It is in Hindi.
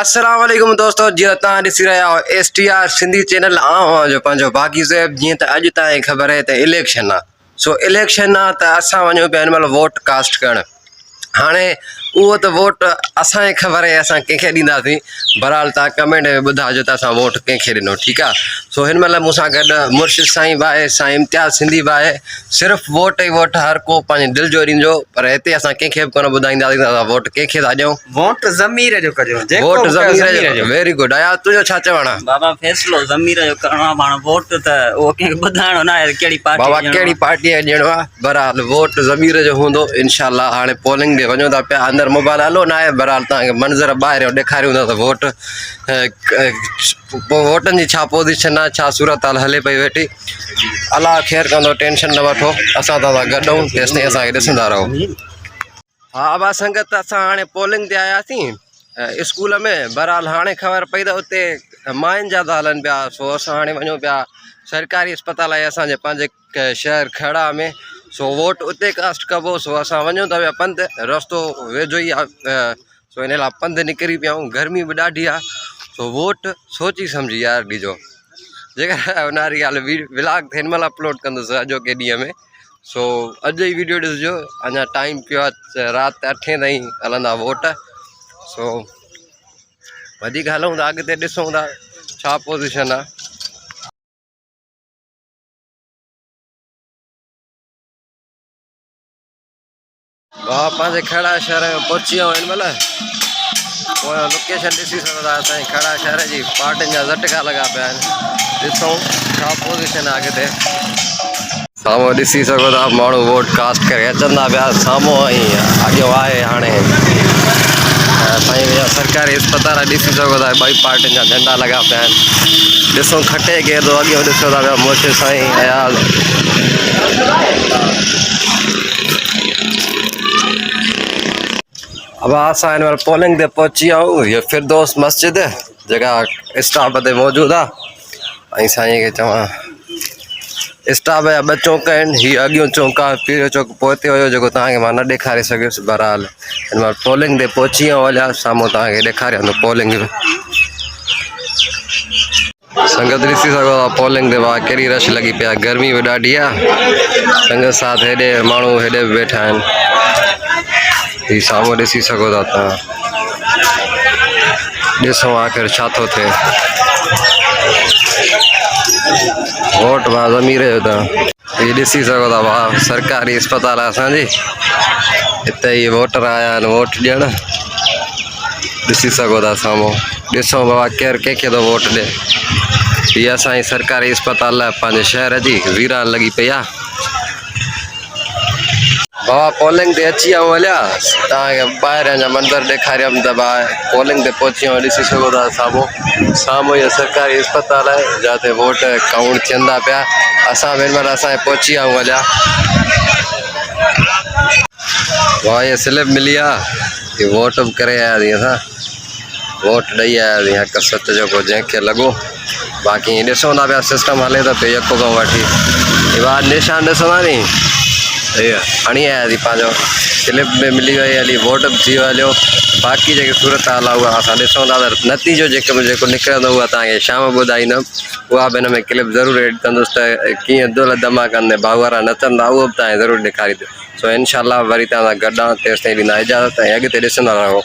अस्सलाम वालेकुम दोस्तों, जीअं तव्हां ॾिसी रहिया आहियो STR सिंधी चैनल। आऊं जो पंहिंजो बाक़ी ज़ैब। जीअं त अॼु तव्हांखे ख़बर आहे त इलेक्शन आहे। सो इलेक्शन आहे त असां वञूं पिया हिन महिल वोट कास्ट करणु। हाणे उहो त वोट असांखे ख़बर आहे असां कंहिंखे ॾींदासीं। बहरहाल तव्हां कमेंट में ॿुधाइजो त असां वोट कंहिंखे ॾिनो, ठीकु आहे। सो हिन महिल मूंसां गॾु मुर्शिद साईं बि आहे, साईं इम्तियाज़ सिंधी बि आहे। सिर्फ़ु वोट ई वोट, हर को पंहिंजे दिलि जो ॾींदो, पर हिते असां कंहिंखे बि कोन ॿुधाईंदासीं त असां वोट कंहिंखे था ॾियूं। वोट ज़मीर जो कजो, वोट ज़मीर जो। Very good. आया तुंहिंजो छा चवणु आहे? बाबा फैसलो ज़मीर जो करणो आहे। पाण वोट त उहो कंहिंखे ॿुधाइणो न आहे कहिड़ी पार्टी बाबा कहिड़ी पार्टीअ खे ॾियणो आहे। बहरहाल वोट ज़मीर जो हूंदो इंशाअल्लाह। हाणे पोलिंग ॾे वञूं था पिया। अंदरि मोबाइल हलो न आहे, बहरहाल तव्हांखे मंज़र ॿाहिरि ॾेखारियूं था त वोट वोटनि जी छा पोज़ीशन आहे, छा सूरत हाल हले पई वेठी। अलाह ख़ैरु कंदो, टेंशन न वठो। असां तव्हां सां गॾु आहियूं, तेसिताईं असांखे ॾिसंदा रहो। हा बा संगत, असां हाणे पोलिंग ते आयासीं स्कूल में। बहरहाल हाणे ख़बर पई त उते मायुनि जा था हलनि पिया। सो असां हाणे वञूं पिया सरकारी अस्पताल आहे असांजे पंहिंजे शहर खड़ा में। सो वोट उते कास्ट कबो। सो असां वञूं था पिया पंधु, रस्तो वेझो ई आहे। सो इन लाइ पंधु निकिरी पिया आहियूं। गर्मी बि ॾाढी आहे। सो वोट सोची सम्झी यार ॾिजो। जेकर उनारी ॻाल्हि व्लॉग हिन महिल अपलोड कंदुसि अॼोके ॾींहं में। सो अॼु ई वीडियो ॾिसिजो। अञा टाइम पियो आहे, राति 8 ताईं हलंदा वोट। सो वधीक हलूं था, अॻिते ॾिसूं था छा पोज़ीशन आहे। भाउ पंहिंजे खड़ा शहर में पहुची वियो हिन महिल। लोकेशन ॾिसी सघो था। असांजे खड़ा शहर जी पार्टियुनि जा झटका लॻा पिया आहिनि। ॾिसूं छा पोज़ीशन आहे अॻिते। साम्हूं ॾिसी सघो था माण्हू वोट कास्ट करे अचंदा पिया साम्हूं। ऐं अॻियो आहे हाणे साईं सरकारी अस्पताल ॾिसी सघो था। ॿई पार्टियुनि जा झंडा लॻा पिया आहिनि। ॾिसूं खटे केरु थो। अॻियो ॾिसो था पिया मुर्शिद साईं अयाल। अब असां हिन महिल पोलिंग ते पहुची विया आहियूं। हीअ फिरदौस मस्जिद जेका स्टॉप ते मौजूदु आहे। ऐं साईं खे चवां स्टॉप जा 2 चौंक आहिनि। हीअ अॻियो चौंक आहे, पहिरियों चौंक पोइ हुयो जेको तव्हांखे मां न ॾेखारे सघियुसि। बहरहाल हिन महिल पोलिंग ते पहुची विया हलिया। साम्हूं तव्हांखे ॾेखारियां थो पोलिंग संगत ॾिसी सघो था। पोलिंग ते भाउ कहिड़ी रश लॻी पई आहे। गर्मी बि ॾाढी आहे। संगत साथ हेॾे माण्हू हेॾे बि वेठा आहिनि। हीअ साम्हूं ॾिसी सघो था तव्हां। ॾिसूं आख़िर छा थो थिए। वोट भाउ ज़मीर जो अथव। हीअ ॾिसी सघो था भाउ सरकारी अस्पताल आहे असांजी। हिते ई वोटर आया आहिनि वोट ॾियणु। ॾिसी सघो था साम्हूं। ॾिसूं बाबा केरु कंहिंखे थो वोट ॾिए। हीअ असांजी सरकारी अस्पताल आहे पंहिंजे शहर जी। वीरान लॻी पई आहे। बाबा पोलिंग ते अची विया हलिया। तव्हांखे ॿाहिरियां जा मंदर ॾेखारियमि त भाउ पोलिंग ते पहुची विया। ॾिसी सघो था साम्हूं इहो सरकारी अस्पताल आहे जिते वोट काउंट थियनि था पिया। असां बि हिन महिल असांखे पहुची विया हलिया। भाउ इहा स्लिप मिली आहे। इहा वोट बि करे आयासीं असां। वोट ॾेई आयासीं हक़ सच जेको जंहिंखे लॻो। बाक़ी ॾिसूं था पिया सिस्टम हले थो पियो यको खां वठी। भाउ निशान ॾिसंदा नी, इहा हणी आयासीं पंहिंजो। स्लिप में मिली वई हली, वोट बि थी वियो हलियो। बाक़ी जेकी सूरत हाल आहे उहा असां ॾिसूं था त नतीजो जेको निकिरंदो उहा तव्हांखे शाम ॿुधाईंदुमि। उहा बि हिन में क्लिप ज़रूरु एड कंदुसि त कीअं दिलि धमाकनि में भाउ वारा नचंदा उहो बि तव्हांखे ज़रूरु ॾेखारींदुसि। सो इनशाला वरी तव्हां सां गॾु आहे। तेसिताईं ॾींदा इजाज़त ऐं अॻिते ॾिसंदा रहो।